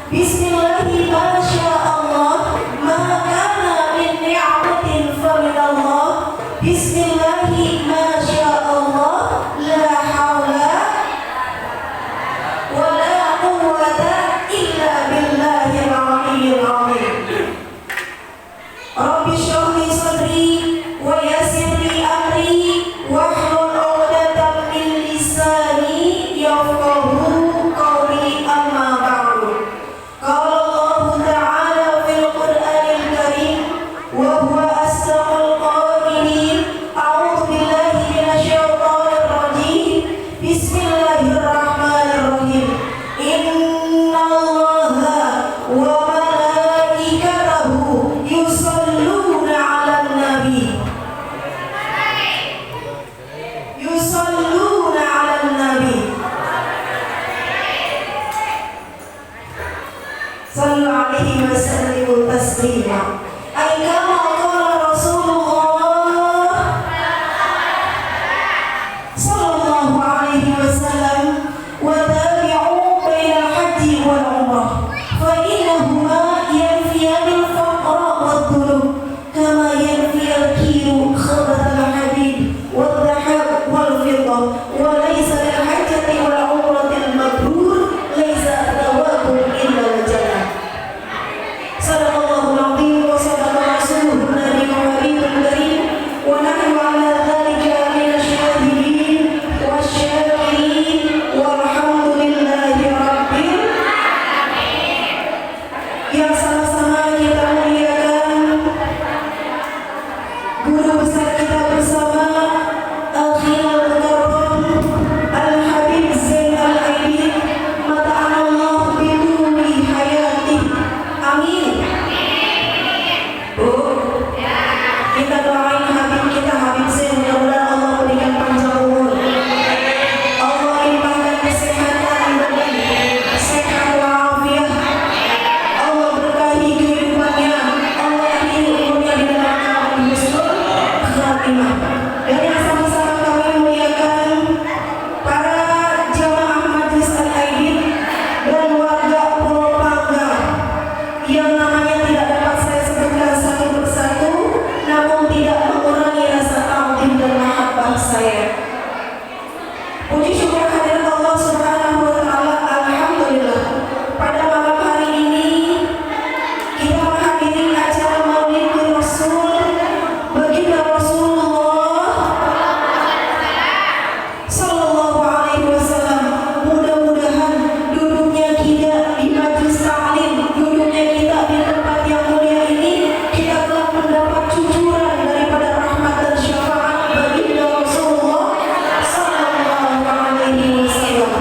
Bismillahi ma sya Allah, ma kana min ni'matin fa min Allah. Bismillahi ma sya Allah, la haula wa la quwwata illa billahil aliyyil azim. Rabbi shrah li sadri wa yassir li amri wahlul 'uqdatam min lisani yafqahu qawli, amma ba'du. Qala Allah ta'ala fil Qur'anil Karim wa huwa asdaqul qailin. A'udzu billahi minasy syaithanir rajim. Bismillahirrahmanirrahim. Innallaha wa malaikatahu yusholluna 'alan nabi. Yusholluna 'alan nabi. Sallu alaihi wa sallimu taslima. Ay kama qala Rasulullah sallallahu alaihi wasallam, wa tabi'u bainal haji wal umrah fa innahuma yanfiyanil faqra wad dhunub kama yanfiyal kiru khabathal hadid wad dhahab wal fiddah wa laysa lil hajjati wal umratil mabrur laysa thawabun illa al jannah. Sadaqallahul azim wa sadaqa rasuluhun nabiyul habibul karim wa nahnu ala dhalika minasy syahidin wasyakirin walhamdulillahi rabbil alamin. Yang sama-sama kita muliakan guru besar kita bersama Al-Khilal Mukarram Al-Habib Zain Al-Aidin, mata'anallah biduri hayatih. Amin. Bu, kita doain Habib kita, Habib Zain, mudah-mudahan Allah berikan panjang umur, Allah limpahkan kesehatan badan, sehat walafiat, Allah berkahi kehidupannya, Allah akhiri umurnya di dalam keadaan husnul khatimah. Dan yang sama-sama kami muliakan para jamaah Majlis Al-Aidin dan warga Pulau Panggang yang namanya tidak dapat saya sebutkan satu persatu, namun tidak mengurangi rasa ta'zim dan mahabbah saya. Puji syukur hadirat Allah Subhanahu wa taala, alhamdulillah. Pada malam hari ini kita menghadiri acara Maulid Rasul baginda Rasulullah sallallahu alaihi wasallam. Mudah-mudahan duduknya kita di majlis taklim, duduknya kita di tempat yang mulia ini, kita telah mendapat cucuran daripada rahmat dan syafaat baginda Rasulullah sallallahu alaihi wasallam.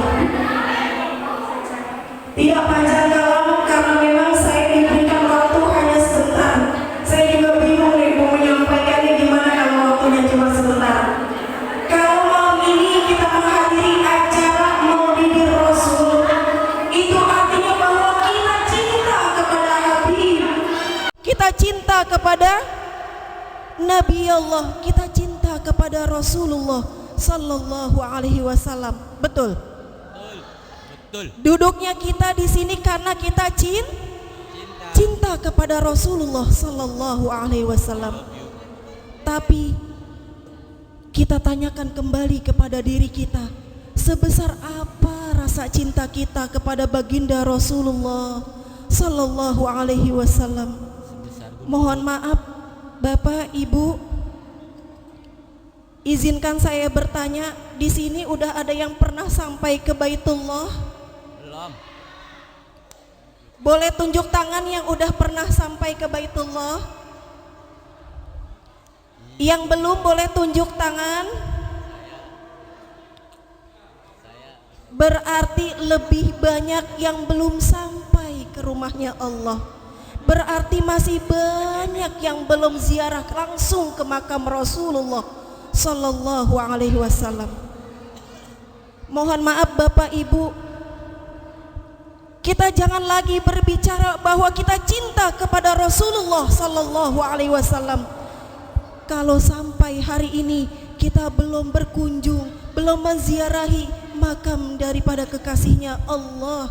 Tidak panjang kalam karena memang saya diberikan waktu hanya sebentar. Saya juga bingung nih mau menyampaikannya gimana kalau waktunya cuma sebentar. Kalau malam ini kita menghadiri acara Maulid Rasul, itu artinya bahwa kita cinta kepada Habib, kita cinta kepada Nabi Allah, kita cinta kepada Rasulullah sallallahu alaihi wasallam. Betul? Betul. Duduknya kita di sini karena kita cinta kepada Rasulullah sallallahu alaihi wasallam. Tapi kita tanyakan kembali kepada diri kita, sebesar apa rasa cinta kita kepada baginda Rasulullah sallallahu alaihi wasallam? Mohon maaf Bapak, Ibu, izinkan saya bertanya, di sini udah ada yang pernah sampai ke Baitullah? Belum. Boleh tunjuk tangan yang udah pernah sampai ke Baitullah? Yang belum boleh tunjuk tangan. Berarti lebih banyak yang belum sampai ke rumahnya Allah. Berarti masih banyak yang belum ziarah langsung ke makam Rasulullah sallallahu alaihi wasallam. Mohon maaf Bapak Ibu, kita jangan lagi berbicara bahwa kita cinta kepada Rasulullah sallallahu alaihi wasallam kalau sampai hari ini kita belum berkunjung, belum menziarahi makam daripada kekasihnya Allah,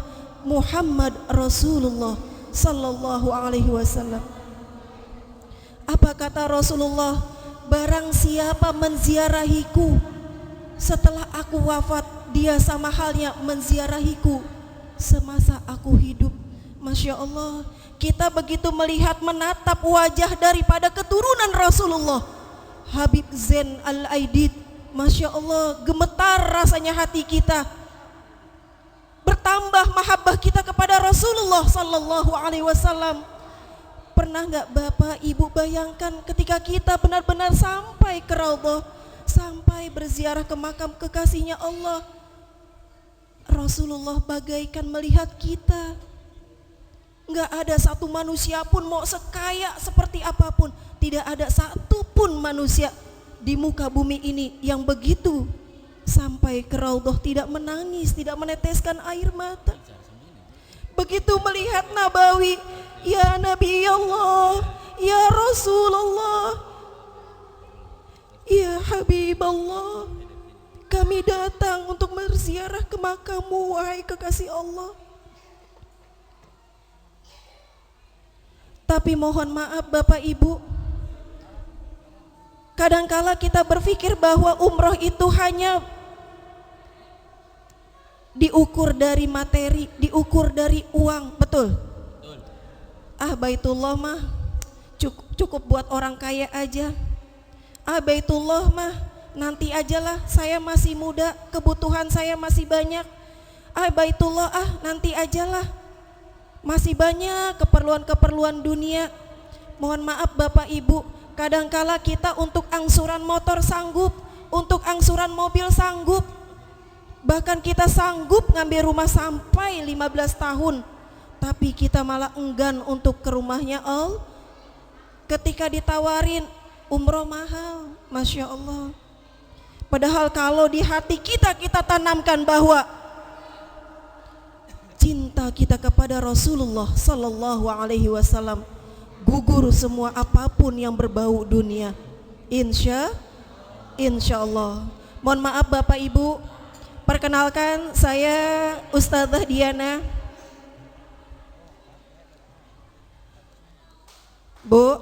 Muhammad Rasulullah sallallahu alaihi wasallam. Apa kata Rasulullah? Barang siapa menziarahiku setelah aku wafat, dia sama halnya menziarahiku semasa aku hidup. Masya Allah, kita begitu melihat menatap wajah daripada keturunan Rasulullah Habib Zain Al-Aidid, Masya Allah, gemetar rasanya hati kita, bertambah mahabbah kita kepada Rasulullah sallallahu alaihi wasallam. Pernah nggak Bapak Ibu bayangkan ketika kita benar-benar sampai ke Raudhah, sampai berziarah ke makam kekasihnya Allah, Rasulullah bagaikan melihat kita. Nggak ada satu manusia pun, mau sekaya seperti apapun, tidak ada satu pun manusia di muka bumi ini yang begitu sampai ke Raudhah tidak menangis, tidak meneteskan air mata. Begitu melihat Nabawi, ya Nabi Allah, ya Rasulullah, ya Habib Allah, kami datang untuk berziarah ke makammu, wahai kekasih Allah. Tapi mohon maaf Bapak Ibu, kadangkala kita berpikir bahwa umroh itu hanya diukur dari materi, diukur dari uang, betul? Baitullah mah cukup buat orang kaya aja. Baitullah mah nanti ajalah, saya masih muda, kebutuhan saya masih banyak. Baitullah nanti ajalah, masih banyak keperluan-keperluan dunia. Mohon maaf Bapak Ibu, kadangkala kita untuk angsuran motor sanggup, untuk angsuran mobil sanggup, bahkan kita sanggup ngambil rumah sampai 15 tahun, tapi kita malah enggan untuk ke rumahnya Allah. Ketika ditawarin umroh mahal, Masya Allah. Padahal kalau di hati kita tanamkan bahwa cinta kita kepada Rasulullah sallallahu alaihi wasallam, gugur semua apapun yang berbau dunia. Insya Allah. Mohon maaf Bapak Ibu, perkenalkan saya Ustadzah Diana. Bu,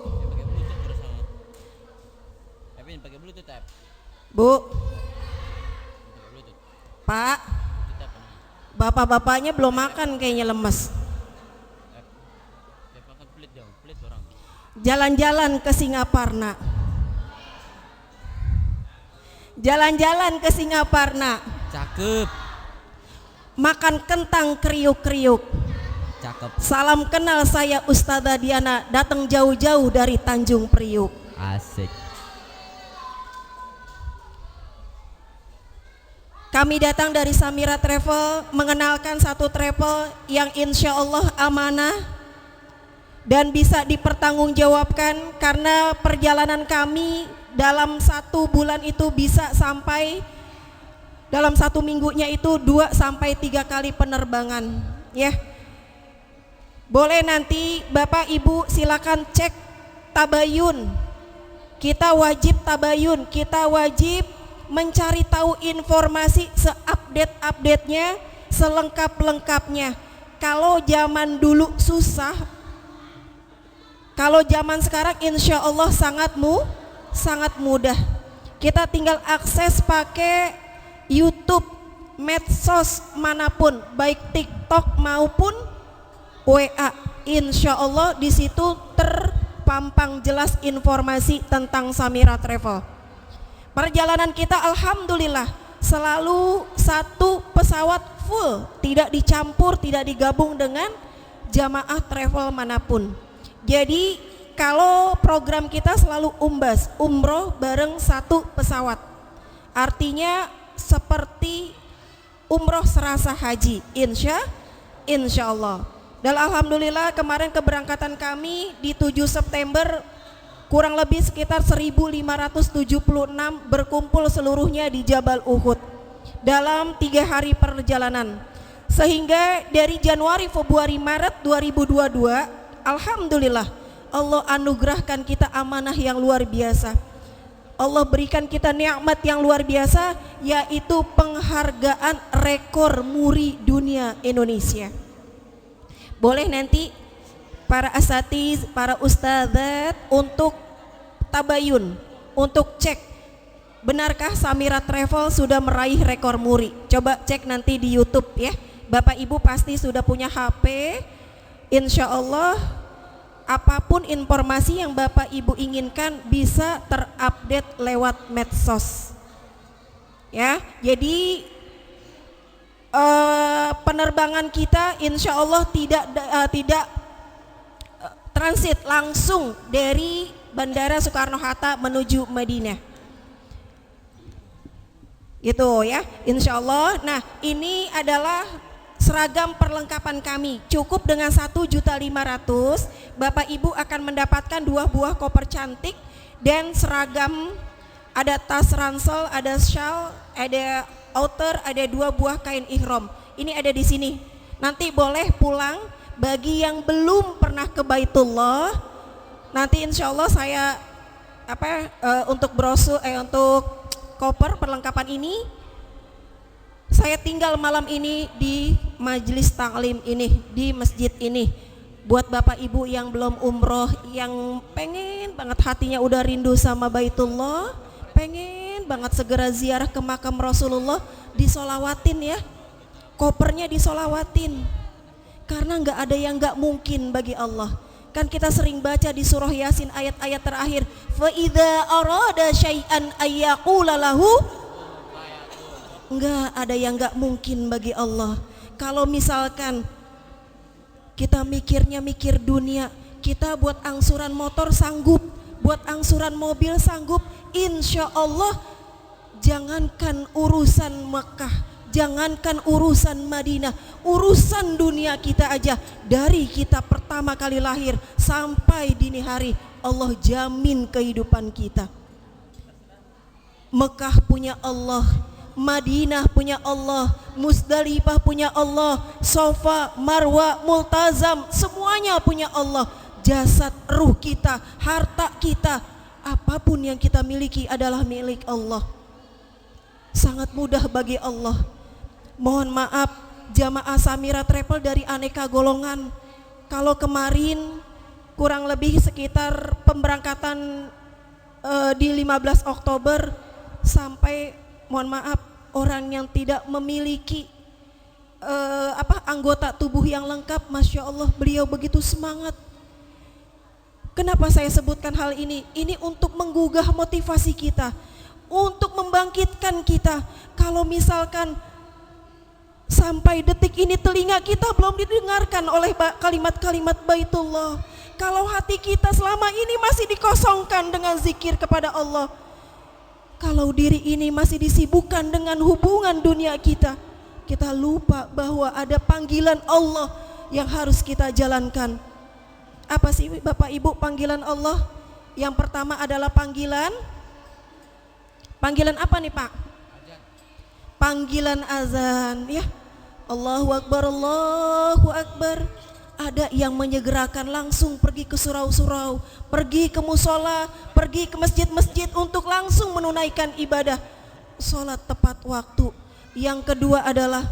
Bu, Pak, bapak-bapaknya belum makan kayaknya, lemes. Jalan-jalan ke Singaparna. Jalan-jalan ke Singaparna. Cakep. Makan kentang kriuk-kriuk. Cakep. Salam kenal, saya Ustadzah Diana, datang jauh-jauh dari Tanjung Priuk. Asik. Kami datang dari Samira Travel, mengenalkan satu travel yang insya Allah amanah dan bisa dipertanggungjawabkan, karena perjalanan kami dalam 1 bulan itu bisa sampai, dalam 1 minggunya itu 2 sampai 3 kali penerbangan, ya. Boleh nanti Bapak Ibu silakan cek tabayun. Kita wajib tabayun, kita wajib mencari tahu informasi seupdate-update-nya, selengkap-lengkapnya. Kalau zaman dulu susah, kalau zaman sekarang insya Allah sangat mudah. Kita tinggal akses pakai YouTube, medsos manapun, baik TikTok maupun WA. Insya Allah di situ terpampang jelas informasi tentang Samira Travel. Perjalanan kita alhamdulillah selalu 1 pesawat full, tidak dicampur, tidak digabung dengan jamaah travel manapun. Jadi kalau program kita selalu umbas, umroh bareng 1 pesawat. Artinya seperti umroh serasa haji, insya Allah. Dan alhamdulillah kemarin keberangkatan kami di 7 September kurang lebih sekitar 1576 berkumpul seluruhnya di Jabal Uhud dalam 3 hari perjalanan. Sehingga dari Januari, Februari, Maret 2022 alhamdulillah Allah anugerahkan kita amanah yang luar biasa. Allah berikan kita nikmat yang luar biasa, yaitu penghargaan rekor muri dunia Indonesia. Boleh nanti para asatiz, para ustadzat untuk tabayun, untuk cek benarkah Samira Travel sudah meraih rekor muri. Coba cek nanti di YouTube ya. Bapak Ibu pasti sudah punya HP. Insya Allah apapun informasi yang Bapak Ibu inginkan bisa terupdate lewat medsos. Ya, jadi penerbangan kita insya Allah tidak transit langsung dari Bandara Soekarno-Hatta menuju Madinah. Gitu ya, insya Allah. Nah, ini adalah seragam perlengkapan kami. Cukup dengan 1.500.000, Bapak Ibu akan mendapatkan 2 buah koper cantik dan seragam, ada tas ransel, ada shawl, ada outer, ada 2 buah kain ihram. Ini ada di sini. Nanti boleh pulang. Bagi yang belum pernah ke Baitullah, nanti insya Allah saya untuk brosur untuk koper perlengkapan ini saya tinggal malam ini di majelis taklim ini, di masjid ini. Buat Bapak Ibu yang belum umroh, yang pengen banget hatinya udah rindu sama Baitullah, pengen banget segera ziarah ke makam Rasulullah, disolawatin ya, kopernya disolawatin, karena nggak ada yang nggak mungkin bagi Allah. Kan kita sering baca di surah Yasin ayat-ayat terakhir, fa idza arada syai'an ayyaqula lahu, nggak ada yang nggak mungkin bagi Allah. Kalau misalkan kita mikirnya mikir dunia, kita buat angsuran motor sanggup, buat angsuran mobil sanggup, insya Allah. Jangankan urusan Mekah, jangankan urusan Madinah, urusan dunia kita aja, dari kita pertama kali lahir sampai dini hari, Allah jamin kehidupan kita. Mekah punya Allah, Madinah punya Allah, Musdalifah punya Allah, Safa, Marwa, Multazam, semuanya punya Allah. Jasad, ruh kita, harta kita, apapun yang kita miliki adalah milik Allah. Sangat mudah bagi Allah. Mohon maaf jamaah Samira Travel dari aneka golongan, kalau kemarin kurang lebih sekitar pemberangkatan di 15 Oktober sampai, mohon maaf, orang yang tidak memiliki anggota tubuh yang lengkap, Masya Allah beliau begitu semangat. Kenapa saya sebutkan hal ini? Ini untuk menggugah motivasi kita, untuk membangkitkan kita. Kalau misalkan sampai detik ini telinga kita belum didengarkan oleh kalimat-kalimat Baitullah, kalau hati kita selama ini masih dikosongkan dengan zikir kepada Allah, kalau diri ini masih disibukkan dengan hubungan dunia kita, kita lupa bahwa ada panggilan Allah yang harus kita jalankan. Apa sih Bapak Ibu panggilan Allah? Yang pertama adalah panggilan apa nih Pak? Panggilan azan ya. Allahu Akbar, Allahu Akbar. Ada yang menyegerakan langsung pergi ke surau-surau, pergi ke musola, pergi ke masjid-masjid untuk langsung menunaikan ibadah sholat tepat waktu. Yang kedua adalah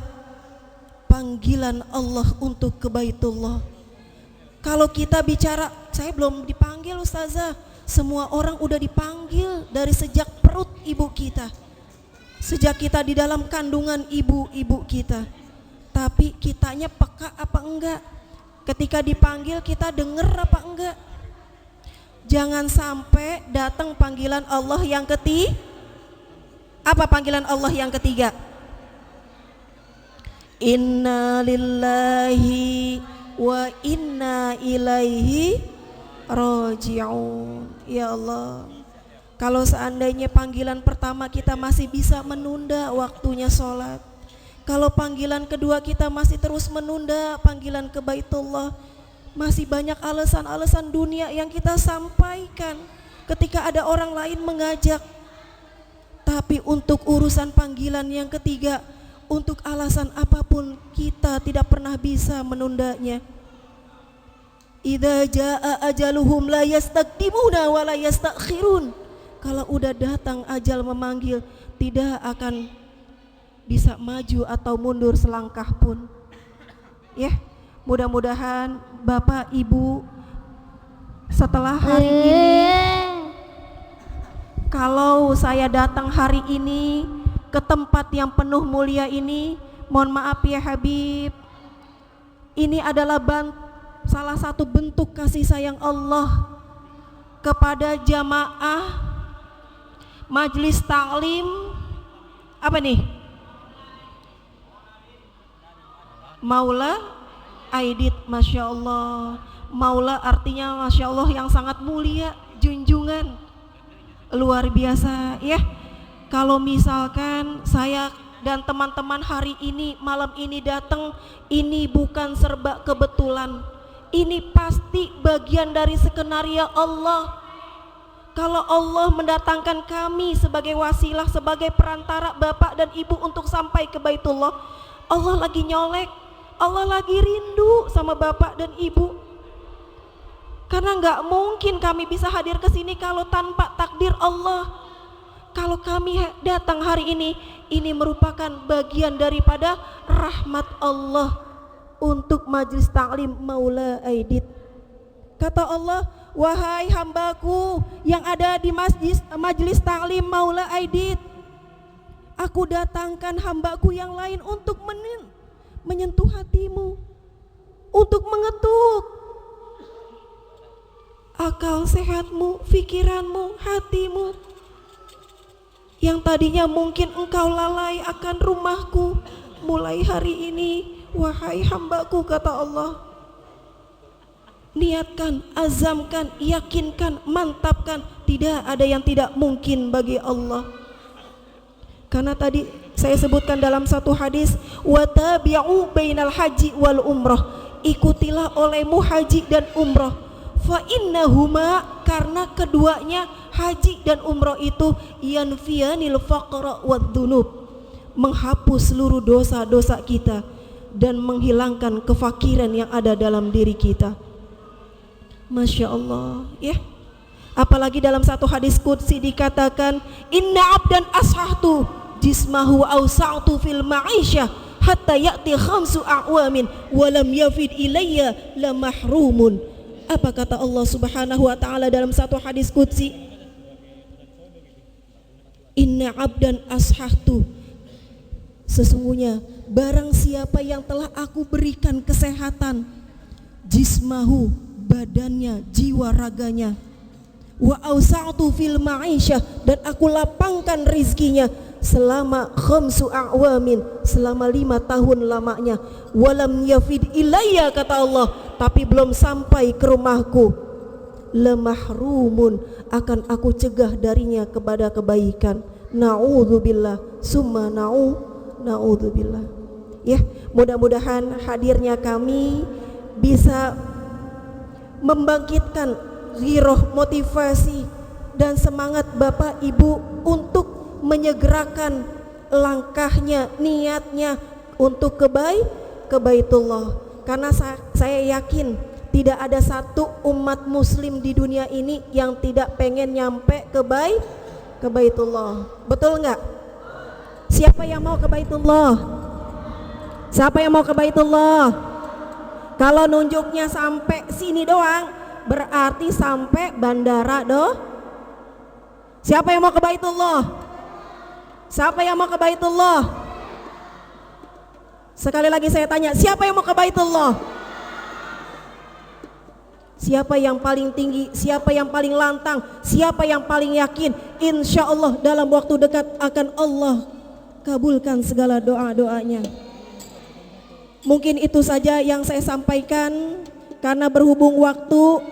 panggilan Allah untuk ke Baitullah. Kalau kita bicara, saya belum dipanggil Ustazah, semua orang udah dipanggil dari sejak perut ibu kita, sejak kita di dalam kandungan ibu-ibu kita. Tapi kitanya peka apa enggak? Ketika dipanggil kita dengar apa enggak? Jangan sampai datang panggilan Allah yang ketiga. Apa panggilan Allah yang ketiga? Inna lillahi wa inna ilaihi raji'un. Ya Allah, kalau seandainya panggilan pertama kita masih bisa menunda waktunya sholat, kalau panggilan kedua kita masih terus menunda panggilan ke Baitullah, masih banyak alasan-alasan dunia yang kita sampaikan ketika ada orang lain mengajak. Tapi untuk urusan panggilan yang ketiga, untuk alasan apapun kita tidak pernah bisa menundanya. Idza jaa ajaluhum la yastaqdimuna wa la yastakhirun. Kalau udah datang ajal memanggil, tidak akan bisa maju atau mundur selangkah pun. Ya, Mudah-mudahan Bapak Ibu setelah hari ini, kalau saya datang hari ini ke tempat yang penuh mulia ini, mohon maaf ya Habib, ini adalah salah satu bentuk kasih sayang Allah kepada jamaah Majelis Taklim apa nih? Maula Aidit, Masya Allah. Maula artinya Masya Allah yang sangat mulia, junjungan luar biasa ya. Kalau misalkan saya dan teman-teman hari ini malam ini datang, ini bukan serba kebetulan, ini pasti bagian dari skenario Allah. Kalau Allah mendatangkan kami sebagai wasilah, sebagai perantara bapak dan ibu untuk sampai ke Baitullah, Allah lagi nyolek, Allah lagi rindu sama bapak dan ibu. Karena nggak mungkin kami bisa hadir ke sini kalau tanpa takdir Allah. Kalau kami datang hari ini merupakan bagian daripada rahmat Allah untuk Majelis Taklim Maula Aidit. Kata Allah, wahai hambaku yang ada di Majelis Taklim Maula Aidit, aku datangkan hambaku yang lain untuk menyentuh hatimu, untuk mengetuk akal sehatmu, pikiranmu, hatimu, yang tadinya mungkin engkau lalai akan rumahku. Mulai hari ini, wahai hambaku, kata Allah, niatkan, azamkan, yakinkan, mantapkan, tidak ada yang tidak mungkin bagi Allah. Karena tadi saya sebutkan dalam satu hadis, watabi'u bainal haji wal umrah, ikutilah olehmu haji dan umrah. Fa innahuma, karena keduanya haji dan umrah itu yanfiyanil faqra wad dzunub, menghapus seluruh dosa-dosa kita dan menghilangkan kefakiran yang ada dalam diri kita. Masya Allah ya. Apalagi dalam satu hadis qudsi dikatakan, inna abdan ashahtu jismahu awsa'tu fil ma'isyah hatta ya'ti khamsu a'wamin walam yafid ilayya la mahrumun. Apa kata Allah Subhanahu wa ta'ala dalam satu hadis qudsi? Inna abdan ashahtu, sesungguhnya barang siapa yang telah aku berikan kesehatan, jismahu, badannya, jiwa raganya, wa awsa'tu fil ma'isyah, dan aku lapangkan rizkinya selama khamsu a'wamin, selama 5 tahun lamanya, walam yafid ilayya, kata Allah, tapi belum sampai ke rumahku, lemahrumun, akan aku cegah darinya kepada kebaikan. Na'udzubillah summa na'udzubillah ya. Mudah-mudahan hadirnya kami bisa membangkitkan giroh, motivasi dan semangat Bapak Ibu untuk menyegerakan langkahnya, niatnya untuk ke Baitullah. Karena saya yakin tidak ada satu umat muslim di dunia ini yang tidak pengen nyampe ke Baitullah. Betul nggak? Siapa yang mau ke Baitullah? Siapa yang mau ke Baitullah? Kalau nunjuknya sampai sini doang, berarti sampai bandara doh. Siapa yang mau ke Baitullah? Siapa yang mau ke Baitullah? Sekali lagi saya tanya, siapa yang mau ke Baitullah? Siapa yang paling tinggi, siapa yang paling lantang, siapa yang paling yakin, insya Allah dalam waktu dekat akan Allah kabulkan segala doa-doanya. Mungkin itu saja yang saya sampaikan, karena berhubung waktu.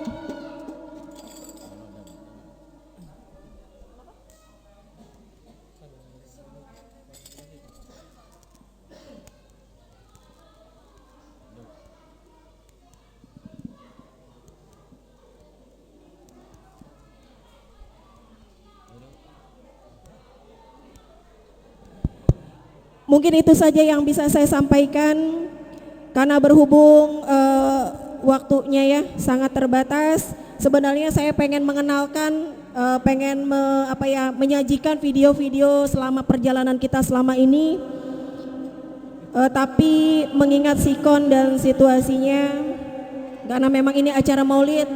Mungkin itu saja yang bisa saya sampaikan, karena berhubung waktunya ya sangat terbatas. Sebenarnya saya pengen mengenalkan, menyajikan video-video selama perjalanan kita selama ini. Tapi mengingat sikon dan situasinya, karena memang ini acara maulid,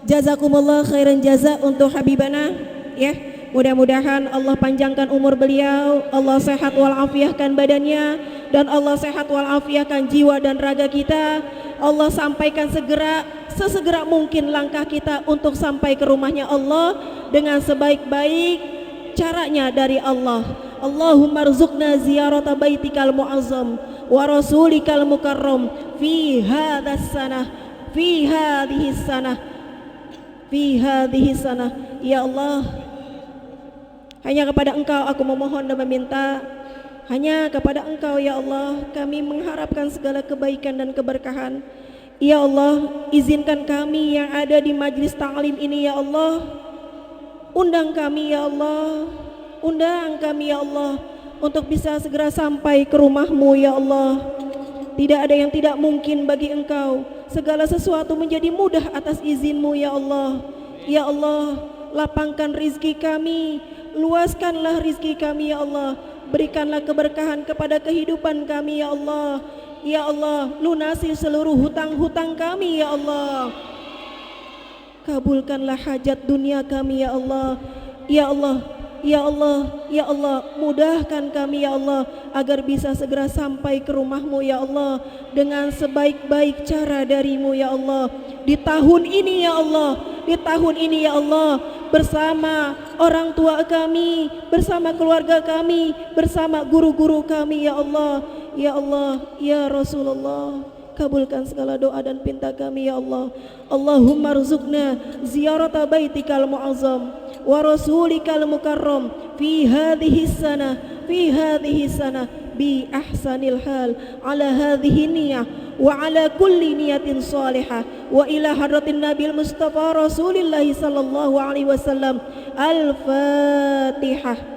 jazakumullah khairan jaza untuk Habibana ya. Mudah-mudahan Allah panjangkan umur beliau, Allah sehat walafiahkan badannya, dan Allah sehat walafiahkan jiwa dan raga kita. Allah sampaikan sesegera mungkin langkah kita untuk sampai ke rumahnya Allah dengan sebaik-baik caranya dari Allah. Allahumma rzuqna ziyarata baitikal mu'azzam wa rasulikal mukarram fi hadhas sanah fi hadhihi sanah. Ya Allah, hanya kepada Engkau aku memohon dan meminta, hanya kepada Engkau ya Allah kami mengharapkan segala kebaikan dan keberkahan. Ya Allah, izinkan kami yang ada di majlis ta'lim ini ya Allah, undang kami ya Allah, undang kami ya Allah untuk bisa segera sampai ke rumah-Mu ya Allah. Tidak ada yang tidak mungkin bagi Engkau, segala sesuatu menjadi mudah atas izin-Mu ya Allah. Ya Allah, lapangkan rizki kami, luaskanlah rizki kami ya Allah, berikanlah keberkahan kepada kehidupan kami ya Allah. Ya Allah, lunasi seluruh hutang-hutang kami ya Allah, kabulkanlah hajat dunia kami ya Allah. Ya Allah, ya Allah, ya Allah, mudahkan kami ya Allah agar bisa segera sampai ke rumah-Mu ya Allah dengan sebaik-baik cara dari-Mu ya Allah. Di tahun ini ya Allah, di tahun ini ya Allah, bersama orang tua kami, bersama keluarga kami, bersama guru-guru kami ya Allah. Ya Allah, ya Rasulullah, kabulkan segala doa dan pinta kami ya Allah. Allahumma rzuqna ziyarata baitikal mu'azzam wa rasulikal mukarram fi hadhihi sanah bi ahsanil hal ala hadhihi niyah wa ala kulli niyatin salihah wa ila hadratin nabil mustafa rasulillahi sallallahu alaihi wasallam. Al-Fatihah.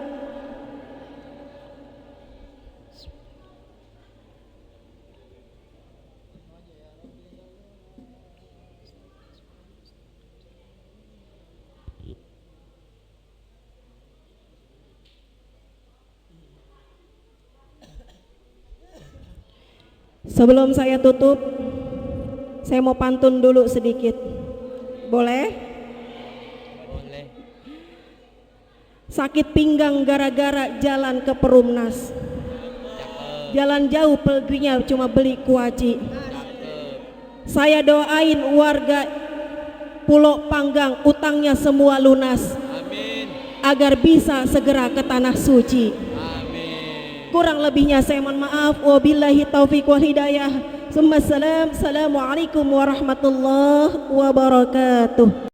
Sebelum saya tutup, saya mau pantun dulu sedikit. Boleh? Boleh. Sakit pinggang gara-gara jalan ke Perumnas. Jalan jauh perginya cuma beli kuaci. Saya doain warga Pulau Panggang utangnya semua lunas. Amin. Agar bisa segera ke tanah suci. Amin. Kurang lebihnya saya mohon maaf. Wabillahi taufiq wal hidayah. Assalamualaikum warahmatullahi wabarakatuh.